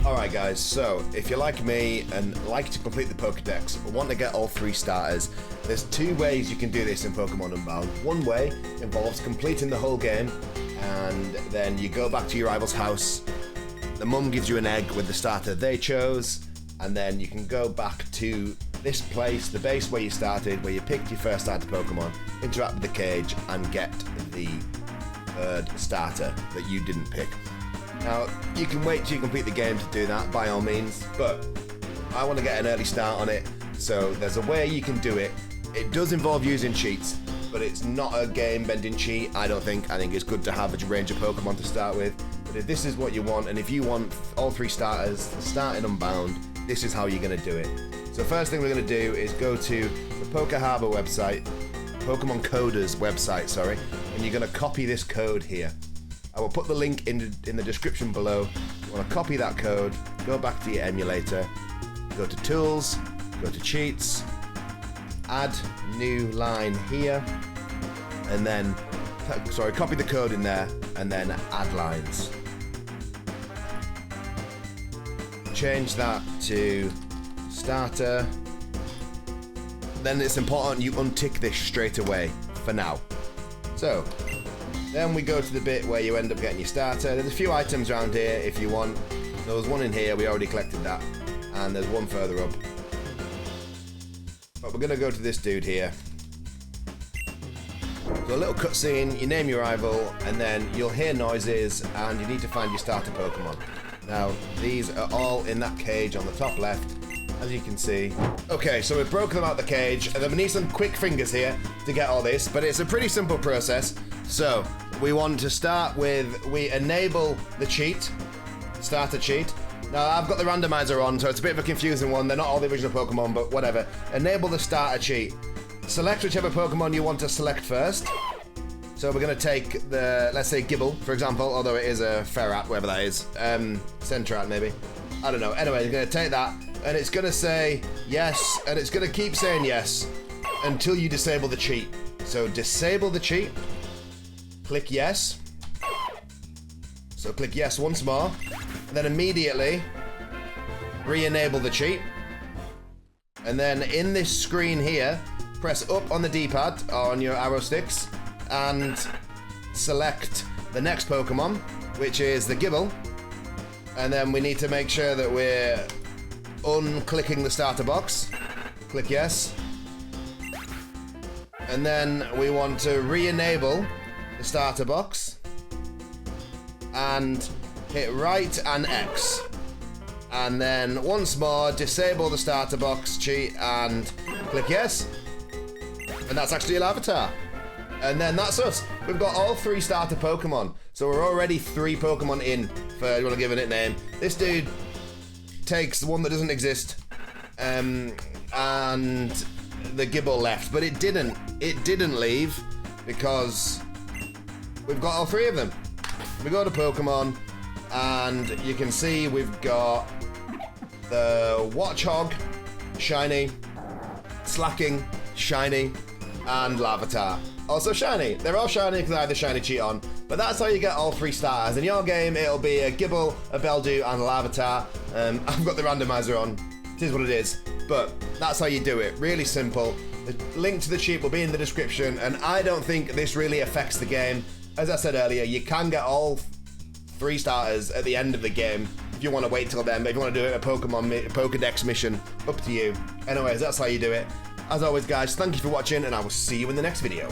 Alright guys, so if you're like me and like to complete the Pokedex but want to get all 3 starters, there's 2 ways you can do this in Pokemon Unbound. One way involves completing the whole game and then you go back to your rival's house, the mum gives you an egg with the starter they chose, and then you can go back to this place, the base where you started, where you picked your first starter Pokemon, interact with the cage and get the 3rd starter that you didn't pick. Now, you can wait till you complete the game to do that, by all means, but I want to get an early start on it, so there's a way you can do it. It does involve using cheats, but it's not a game-bending cheat, I don't think. I think it's good to have a range of Pokemon to start with, but if this is what you want, and if you want all 3 starters to start in Unbound, this is how you're going to do it. So first thing we're going to do is go to the Poke Harbor website, Pokemon Coders website, sorry, and you're going to copy this code here. I will put the link in the description below. You want to copy that code, go back to your emulator, go to Tools, go to Cheats, add new line here, and then, copy the code in there, and then add lines. Change that to starter. Then it's important you untick this straight away, for now. So, then we go to the bit where you end up getting your starter. There's a few items around here if you want. There was one in here, we already collected that. And there's one further up. But we're going to go to this dude here. So a little cutscene, you name your rival, and then you'll hear noises, and you need to find your starter Pokemon. Now, these are all in that cage on the top left, as you can see. Okay, so we've broken them out the cage, and then we need some quick fingers here to get all this, but it's a pretty simple process. So, we want to start with, we enable the cheat, starter cheat. Now, I've got the randomizer on, so it's a bit of a confusing one. They're not all the original Pokemon, but whatever. Enable the starter cheat. Select whichever Pokemon you want to select first. So we're going to take the, let's say Gibble, for example, although it is a Ferrat, whatever that is. Centrat, maybe. I don't know. Anyway, you're going to take that, and it's going to say yes, and it's going to keep saying yes until you disable the cheat. So disable the cheat. Click yes. So click yes once more, and then immediately re-enable the cheat. And then in this screen here, press up on the D-pad, or on your arrow sticks, and select the next Pokemon, which is the Gibble. And then we need to make sure that we're unclicking the starter box. Click yes. And then we want to re-enable the starter box and hit right and X, and then once more disable the starter box cheat and click yes, and that's actually an avatar. And then that's us. We've got all 3 starter Pokemon, so we're already 3 Pokemon in, for you want to give it a name. This dude takes the one that doesn't exist, and the Gibble left, but it didn't leave because we've got all 3 of them. We go to Pokemon, and you can see we've got the Watchog, shiny, Slacking, shiny, and Larvitar, also shiny. They're all shiny because I have the shiny cheat on, but that's how you get all 3 starters. In your game, it'll be a Gibble, a Beldew, and a Larvitar. I've got the randomizer on. It is what it is, but that's how you do it. Really simple. The link to the cheat will be in the description, and I don't think this really affects the game. As I said earlier, you can get all 3 starters at the end of the game if you want to wait till then, but if you want to do it a Pokedex mission, up to you. Anyways, that's how you do it. As always, guys, thank you for watching, and I will see you in the next video.